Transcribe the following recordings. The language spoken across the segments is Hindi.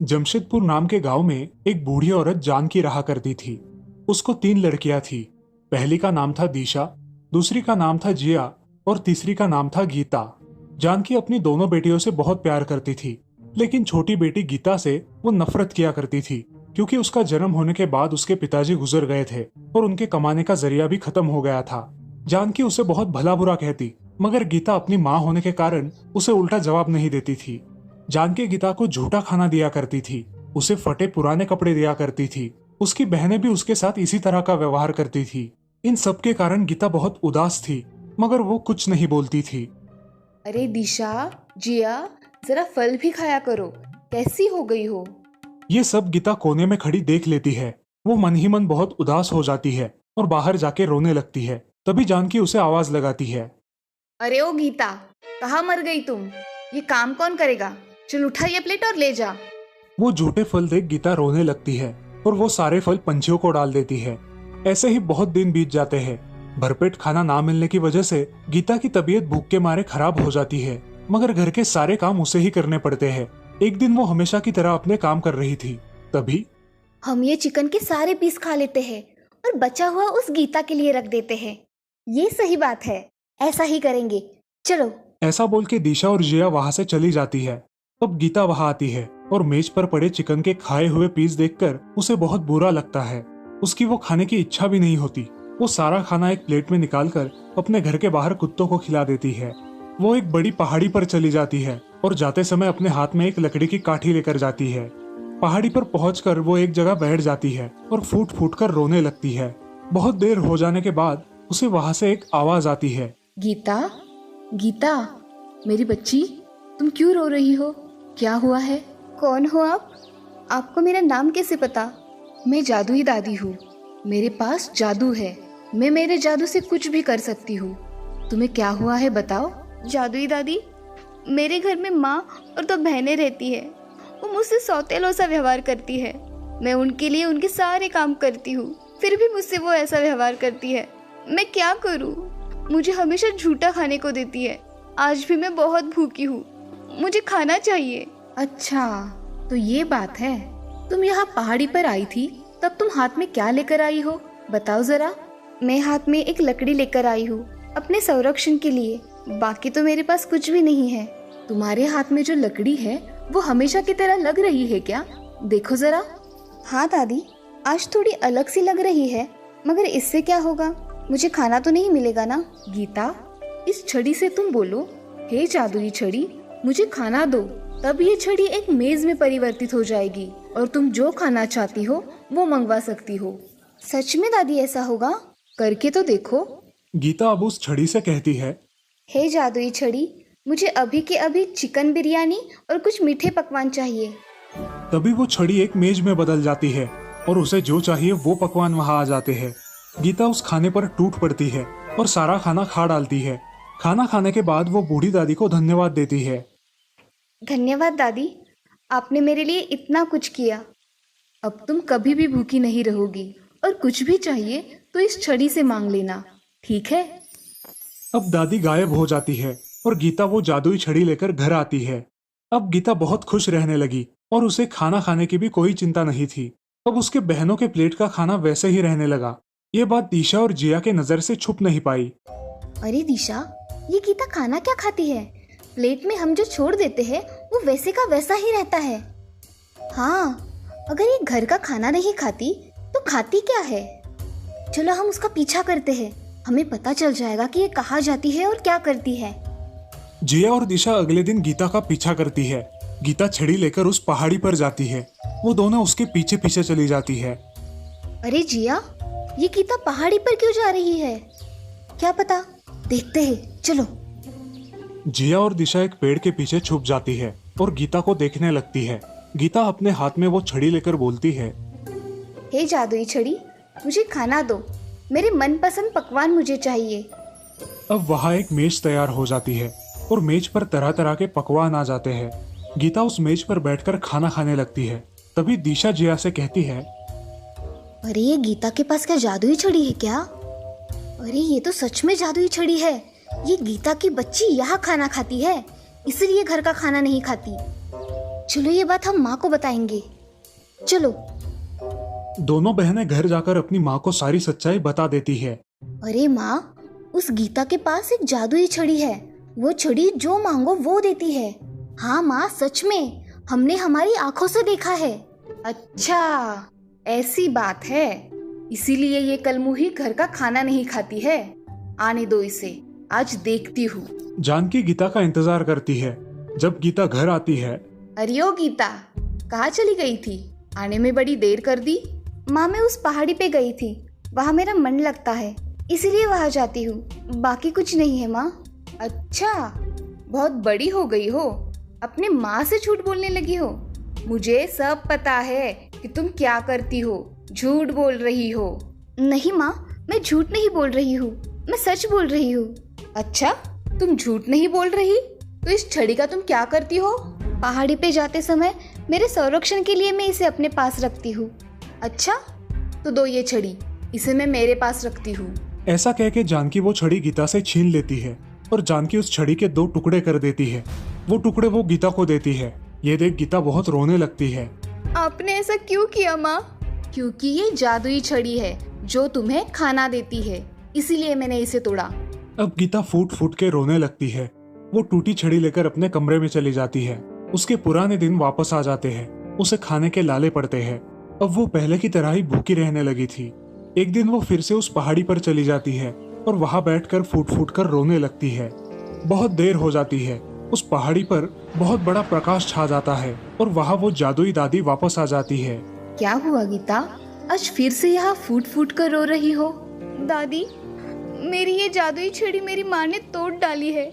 जमशेदपुर नाम के गांव में एक बूढ़ी औरत जानकी रहा करती थी। उसको 3 लड़कियां थी। पहली का नाम था दिशा, दूसरी का नाम था जिया और तीसरी का नाम था गीता। जानकी अपनी दोनों बेटियों से बहुत प्यार करती थी, लेकिन छोटी बेटी गीता से वो नफरत किया करती थी, क्योंकि उसका जन्म होने के बाद उसके पिताजी गुजर गए थे और उनके कमाने का जरिया भी खत्म हो गया था। जानकी उसे बहुत भला बुरा कहती, मगर गीता अपनी माँ होने के कारण उसे उल्टा जवाब नहीं देती थी। जानकी गीता को झूठा खाना दिया करती थी, उसे फटे पुराने कपड़े दिया करती थी। उसकी बहनें भी उसके साथ इसी तरह का व्यवहार करती थी। इन सब के कारण गीता बहुत उदास थी, मगर वो कुछ नहीं बोलती थी। अरे दिशा, जिया, जरा फल भी खाया करो। कैसी हो गई हो? ये सब गीता कोने में खड़ी देख लेती है। वो मन ही मन बहुत उदास हो जाती है और बाहर जाके रोने लगती है। तभी जानकी उसे आवाज लगाती है। अरे ओ गीता, कहाँ मर गई तुम? ये काम कौन करेगा? चल उठा ये प्लेट और ले जा। वो झूठे फल देख गीता रोने लगती है और वो सारे फल पंछियों को डाल देती है। ऐसे ही बहुत दिन बीत जाते हैं। भरपेट खाना ना मिलने की वजह से गीता की तबीयत भूख के मारे खराब हो जाती है, मगर घर के सारे काम उसे ही करने पड़ते हैं। एक दिन वो हमेशा की तरह अपने काम कर रही थी। तभी हम ये चिकन के सारे पीस खा लेते हैं और बचा हुआ उस गीता के लिए रख देते हैं। ये सही बात है, ऐसा ही करेंगे। चलो। ऐसा बोल के दिशा और जिया वहां से चली जाती है। तब गीता वहां आती है और मेज पर पड़े चिकन के खाए हुए पीस देखकर उसे बहुत बुरा लगता है। उसकी वो खाने की इच्छा भी नहीं होती। वो सारा खाना एक प्लेट में निकालकर अपने घर के बाहर कुत्तों को खिला देती है। वो एक बड़ी पहाड़ी पर चली जाती है और जाते समय अपने हाथ में एक लकड़ी की काठी लेकर जाती है। पहाड़ी पर पहुंचकर वो एक जगह बैठ जाती है और फूट फूट कर रोने लगती है। बहुत देर हो जाने के बाद उसे वहां से एक आवाज आती है। गीता, गीता, मेरी बच्ची, तुम क्यों रो रही हो? क्या हुआ है? कौन हो आप? आपको मेरा नाम कैसे पता? मैं जादुई दादी हूँ। मेरे पास जादू है। मैं मेरे जादू से कुछ भी कर सकती हूँ। तुम्हें क्या हुआ है बताओ। जादुई दादी, मेरे घर में माँ और 2 बहनें रहती है। वो मुझसे सौतेलों सा व्यवहार करती है। मैं उनके लिए उनके सारे काम करती हूँ, फिर भी मुझसे वो ऐसा व्यवहार करती है। मैं क्या करूँ? मुझे हमेशा झूठा खाने को देती है। आज भी मैं बहुत भूखी हूँ, मुझे खाना चाहिए। अच्छा, तो ये बात है। तुम यहाँ पहाड़ी पर आई थी, तब तुम हाथ में क्या लेकर आई हो? बताओ जरा। मैं हाथ में एक लकड़ी लेकर आई हूँ, अपने संरक्षण के लिए। बाकी तो मेरे पास कुछ भी नहीं है। तुम्हारे हाथ में जो लकड़ी है वो हमेशा की तरह लग रही है क्या? देखो जरा। हाँ दादी, आज थोड़ी अलग सी लग रही है, मगर इससे क्या होगा? मुझे खाना तो नहीं मिलेगा ना? गीता, इस छड़ी से तुम बोलो, हे जादुई छड़ी, मुझे खाना दो। तब ये छड़ी एक मेज में परिवर्तित हो जाएगी और तुम जो खाना चाहती हो वो मंगवा सकती हो। सच में दादी ऐसा होगा? करके तो देखो। गीता अब उस छड़ी से कहती है। हे जादुई छड़ी, मुझे अभी के अभी चिकन बिरयानी और कुछ मीठे पकवान चाहिए। तभी वो छड़ी एक मेज में बदल जाती है और उसे जो चाहिए वो पकवान वहां आ जाते हैं। गीता उस खाने पर टूट पड़ती है और सारा खाना खा डालती है। खाना खाने के बाद वो बूढ़ी दादी को धन्यवाद देती है। धन्यवाद दादी, आपने मेरे लिए इतना कुछ किया। अब तुम कभी भी भूखी नहीं रहोगी और कुछ भी चाहिए तो इस छड़ी से मांग लेना, ठीक है? अब दादी गायब हो जाती है और गीता वो जादुई छड़ी लेकर घर आती है। अब गीता बहुत खुश रहने लगी और उसे खाना खाने की भी कोई चिंता नहीं थी। अब उसके बहनों के प्लेट का खाना वैसे ही रहने लगा। ये बात दिशा और जिया के नजर से छुप नहीं पाई। अरे दिशा, ये गीता खाना क्या खाती है? प्लेट में हम जो छोड़ देते हैं वो वैसे का वैसा ही रहता है। हाँ, अगर ये घर का खाना नहीं खाती तो खाती क्या है? चलो हम उसका पीछा करते हैं, हमें पता चल जाएगा कि ये कहाँ जाती है और क्या करती है। जिया और दिशा अगले दिन गीता का पीछा करती है। गीता छड़ी लेकर उस पहाड़ी पर जाती है। वो दोनों उसके पीछे पीछे चली जाती है। अरे जिया, ये गीता पहाड़ी पर क्यों जा रही है? क्या पता, देखते हैं, चलो। जिया और दिशा एक पेड़ के पीछे छुप जाती है और गीता को देखने लगती है। गीता अपने हाथ में वो छड़ी लेकर बोलती है। हे जादुई छड़ी, मुझे खाना दो। मेरे मनपसंद पकवान मुझे चाहिए। अब वहाँ एक मेज तैयार हो जाती है और मेज पर तरह तरह के पकवान आ जाते हैं। गीता उस मेज पर बैठकर खाना खाने लगती है। तभी दिशा जिया से कहती है। अरे ये गीता के पास क्या जादुई छड़ी है क्या? अरे ये तो सच में जादुई छड़ी है। ये गीता की बच्ची यहाँ खाना खाती है, इसलिए घर का खाना नहीं खाती। चलो ये बात हम माँ को बताएंगे। चलो। दोनों बहनें घर जाकर अपनी माँ को सारी सच्चाई बता देती है। अरे माँ, उस गीता के पास एक जादुई छड़ी है। वो छड़ी जो मांगो वो देती है। हाँ माँ, सच में हमने हमारी आंखों से देखा है। अच्छा, ऐसी बात है। इसीलिए ये कलमुही घर का खाना नहीं खाती है। आने दो इसे, आज देखती हूँ। जानकी गीता का इंतजार करती है। जब गीता घर आती है। अरे ओ गीता, कहाँ चली गई थी? आने में बड़ी देर कर दी। माँ, मैं उस पहाड़ी पे गई थी, वहाँ मेरा मन लगता है, इसीलिए वहाँ जाती हूँ। बाकी कुछ नहीं है माँ। अच्छा, बहुत बड़ी हो गई हो, अपने माँ से झूठ बोलने लगी हो। मुझे सब पता है कि तुम क्या करती हो, झूठ बोल रही हो। नहीं माँ, मैं झूठ नहीं बोल रही हूँ, मैं सच बोल रही हूँ। अच्छा, तुम झूठ नहीं बोल रही तो इस छड़ी का तुम क्या करती हो? पहाड़ी पे जाते समय मेरे संरक्षण के लिए मैं इसे अपने पास रखती हूँ। अच्छा, तो दो ये छड़ी, इसे मैं मेरे पास रखती हूँ। ऐसा कह के जानकी वो छड़ी गीता से छीन लेती है और जानकी उस छड़ी के 2 टुकड़े कर देती है। वो टुकड़े वो गीता को देती है। ये देख गीता बहुत रोने लगती है। आपने ऐसा क्यों किया माँ? क्योंकि ये जादुई छड़ी है जो तुम्हें खाना देती है, इसीलिए मैंने इसे तोड़ा। अब गीता फूट फूट के रोने लगती है। वो टूटी छड़ी लेकर अपने कमरे में चली जाती है। उसके पुराने दिन वापस आ जाते हैं। उसे खाने के लाले पड़ते हैं। अब वो पहले की तरह ही भूखी रहने लगी थी। एक दिन वो फिर से उस पहाड़ी पर चली जाती है और वहां बैठकर फूट फूट कर रोने लगती है। बहुत देर हो जाती है। उस पहाड़ी पर बहुत बड़ा प्रकाश छा जाता है और वहां वो जादुई दादी वापस आ जाती है। क्या हुआ गीता, आज फिर से यहाँ फूट फूट कर रो रही हो? दादी, मेरी ये जादुई छड़ी मेरी माँ ने तोड़ डाली है।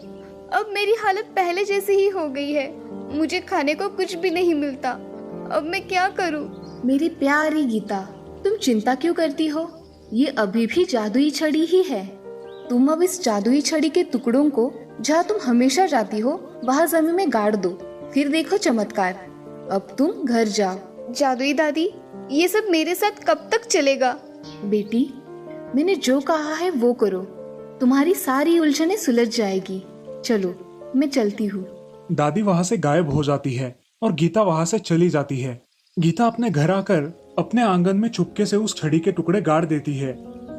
अब मेरी हालत पहले जैसी ही हो गई है। मुझे खाने को कुछ भी नहीं मिलता। अब मैं क्या करूँ? मेरी प्यारी गीता, तुम चिंता क्यों करती हो? ये अभी भी जादुई छड़ी ही है। तुम अब इस जादुई छड़ी के टुकड़ों को जहाँ तुम हमेशा जाती हो वहाँ जमीन में गाड़ दो, फिर देखो चमत्कार। अब तुम घर जाओ। जादुई दादी, ये सब मेरे साथ कब तक चलेगा? बेटी, मैंने जो कहा है वो करो, तुम्हारी सारी उलझनें सुलझ जाएगी। चलो, मैं चलती हूँ। दादी वहां से गायब हो जाती है और गीता वहां से चली जाती है। गीता अपने घर आकर अपने आंगन में चुपके से उस छड़ी के टुकड़े गाड़ देती है।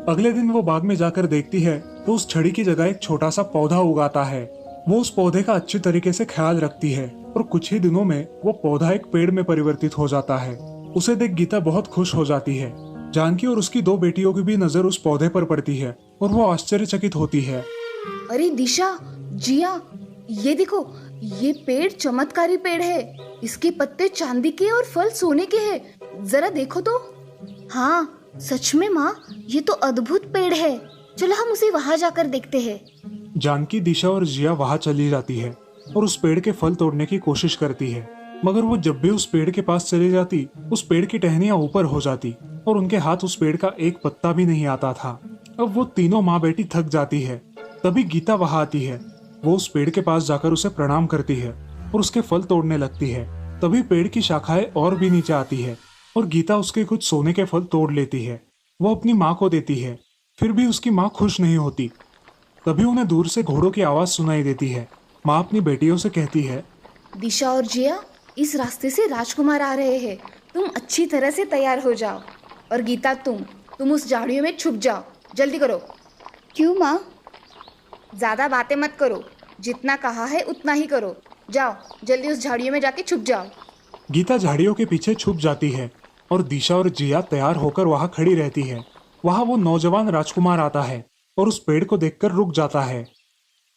अगले दिन वो बाग में जाकर देखती है तो उस छड़ी की जगह एक छोटा सा पौधा उगाता है। वो उस पौधे का अच्छी तरीके से ख्याल रखती है और कुछ ही दिनों में वो पौधा एक पेड़ में परिवर्तित हो जाता है। उसे देख गीता बहुत खुश हो जाती है। जानकी और उसकी 2 बेटियों की भी नजर उस पौधे पर पड़ती है और वो आश्चर्यचकित होती है। अरे दिशा, जिया, ये देखो, ये पेड़ चमत्कारी पेड़ है। इसके पत्ते चांदी के और फल सोने के हैं। जरा देखो तो। हाँ, सच में माँ, ये तो अद्भुत पेड़ है। चलो हम उसे वहाँ जाकर देखते हैं। जानकी, दिशा और जिया वहां चली जाती है और उस पेड़ के फल तोड़ने की कोशिश करती है। मगर वो जब भी उस पेड़ के पास चली जाती, उस पेड़ की टहनियां ऊपर हो जाती और उनके हाथ उस पेड़ का एक पत्ता भी नहीं आता था। अब वो तीनों माँ बेटी थक जाती है। तभी गीता वहां आती है। वो उस पेड़ के पास जाकर उसे प्रणाम करती है और उसके फल तोड़ने लगती है। तभी पेड़ की शाखाएं और भी नीचे आती है और गीता उसके कुछ सोने के फल तोड़ लेती है। वो अपनी माँ को देती है, फिर भी उसकी माँ खुश नहीं होती। तभी उन्हें दूर से घोड़ों की आवाज सुनाई देती है। माँ अपनी बेटियों से कहती है, दिशा और जिया, इस रास्ते से राजकुमार आ रहे हैं। तुम अच्छी तरह से तैयार हो जाओ। और गीता, तुम उस झाड़ियों में छुप जाओ। जल्दी करो। क्यों माँ? ज्यादा बातें मत करो, जितना कहा है उतना ही करो। जाओ, जल्दी उस झाड़ियों में जाके छुप जाओ। गीता झाड़ियों के पीछे छुप जाती है और दिशा और जिया तैयार होकर वहां खड़ी रहती है। वहां वो नौजवान राजकुमार आता है और उस पेड़ को देखकर रुक जाता है।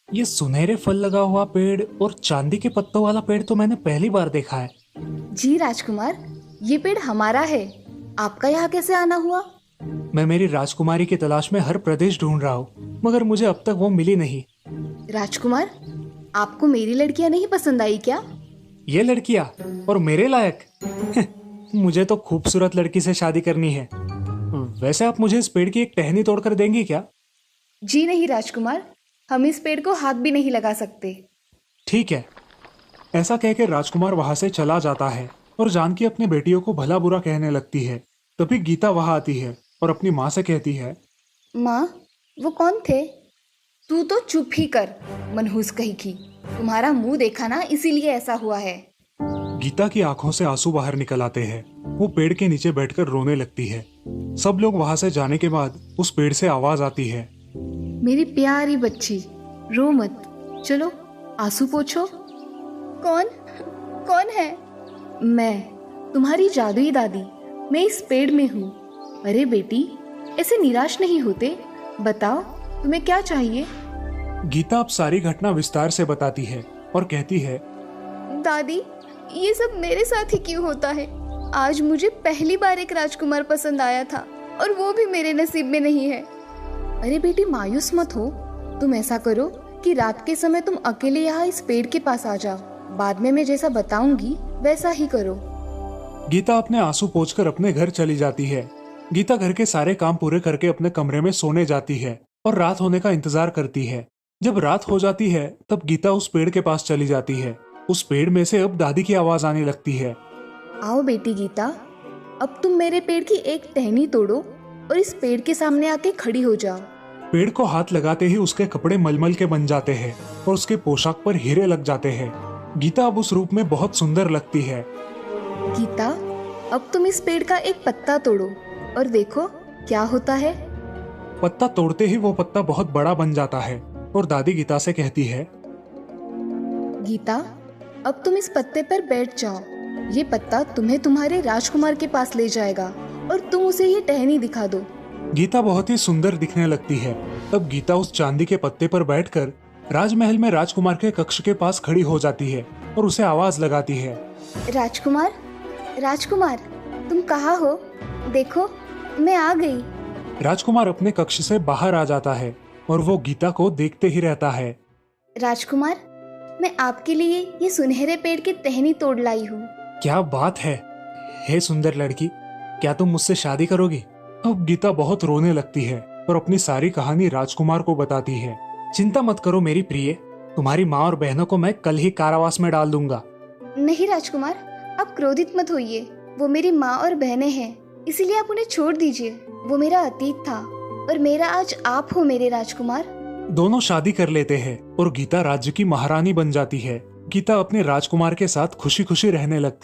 ये सुनहरे फल लगा हुआ पेड़ और चांदी के पत्तों वाला पेड़ तो मैंने पहली बार देखा है। जी राजकुमार, ये पेड़ हमारा है। आपका यहाँ कैसे आना हुआ? मैं मेरी राजकुमारी की तलाश में हर प्रदेश ढूंढ रहा हूँ, मगर मुझे अब तक वो मिली नहीं। राजकुमार, आपको मेरी लड़कियाँ नहीं पसंद आई क्या? ये लड़कियाँ और मेरे लायक? मुझे तो खूबसूरत लड़की से शादी करनी है। वैसे आप मुझे इस पेड़ की एक टहनी तोड़कर देंगी क्या? जी नहीं राजकुमार, हम इस पेड़ को हाथ भी नहीं लगा सकते। ठीक है। ऐसा कहकर राजकुमार वहां से चला जाता है और जानकी अपनी बेटियों को भला बुरा कहने लगती है। तभी गीता वहां आती है और अपनी माँ से कहती है, माँ, वो कौन थे? तू तो चुप ही कर, मनहूस कहीं की। तुम्हारा मुंह देखा ना, इसीलिए ऐसा हुआ है। गीता की आंखों से आंसू बाहर निकल आते हैं। वो पेड़ के नीचे बैठकर रोने लगती है। सब लोग वहां से जाने के बाद उस पेड़ से आवाज आती है, मेरी प्यारी बच्ची, रो मत, चलो आंसू पोंछो। कौन कौन है? मैं, तुम्हारी जादुई दादी। मैं इस पेड़ में हूँ। अरे बेटी, ऐसे निराश नहीं होते। बताओ तुम्हें क्या चाहिए? गीता अब सारी घटना विस्तार से बताती है और कहती है, दादी, ये सब मेरे साथ ही क्यों होता है? आज मुझे पहली बार एक राजकुमार पसंद आया था और वो भी मेरे नसीब में नहीं है। अरे बेटी, मायूस मत हो। तुम ऐसा करो कि रात के समय तुम अकेले यहाँ इस पेड़ के पास आ जाओ। बाद में मैं जैसा बताऊंगी वैसा ही करो। गीता अपने आंसू पोंछकर अपने घर चली जाती है। गीता घर के सारे काम पूरे करके अपने कमरे में सोने जाती है और रात होने का इंतजार करती है। जब रात हो जाती है तब गीता उस पेड़ के पास चली जाती है। उस पेड़ में से अब दादी की आवाज आने लगती है, आओ बेटी गीता, अब तुम मेरे पेड़ की एक टहनी तोड़ो और इस पेड़ के सामने आके खड़ी हो जाओ। पेड़ को हाथ लगाते ही उसके कपड़े मलमल के बन जाते हैं और उसके पोशाक पर हीरे लग जाते हैं। गीता अब उस रूप में बहुत सुंदर लगती है। गीता, अब तुम इस पेड़ का एक पत्ता तोड़ो और देखो क्या होता है। पत्ता तोड़ते ही वो पत्ता बहुत बड़ा बन जाता है और दादी गीता से कहती है, गीता, अब तुम इस पत्ते पर बैठ जाओ। ये पत्ता तुम्हें तुम्हारे राजकुमार के पास ले जाएगा और तुम उसे ये टहनी दिखा दो। गीता बहुत ही सुंदर दिखने लगती है। तब गीता उस चांदी के पत्ते पर बैठकर राजमहल में राजकुमार के कक्ष के पास खड़ी हो जाती है और उसे आवाज लगाती है, राजकुमार, राजकुमार, तुम कहाँ हो? देखो, मैं आ गई। राजकुमार अपने कक्ष से बाहर आ जाता है और वो गीता को देखते ही रहता है। राजकुमार, मैं आपके लिए ये सुनहरे पेड़ की टहनी तोड़ लाई हूँ। क्या बात है! हे सुंदर लड़की, क्या तुम मुझसे शादी करोगी? अब गीता बहुत रोने लगती है और अपनी सारी कहानी राजकुमार को बताती है। चिंता मत करो मेरी प्रिय, तुम्हारी माँ और बहनों को मैं कल ही कारावास में डाल दूंगा। नहीं राजकुमार, आप क्रोधित मत होइए। वो मेरी माँ और बहनें हैं, इसीलिए आप उन्हें छोड़ दीजिए। वो मेरा अतीत था और मेरा आज आप हो मेरे राजकुमार। दोनों शादी कर लेते हैं और गीता राज्य की महारानी बन जाती है। गीता अपने राजकुमार के साथ खुशी खुशी रहने लगती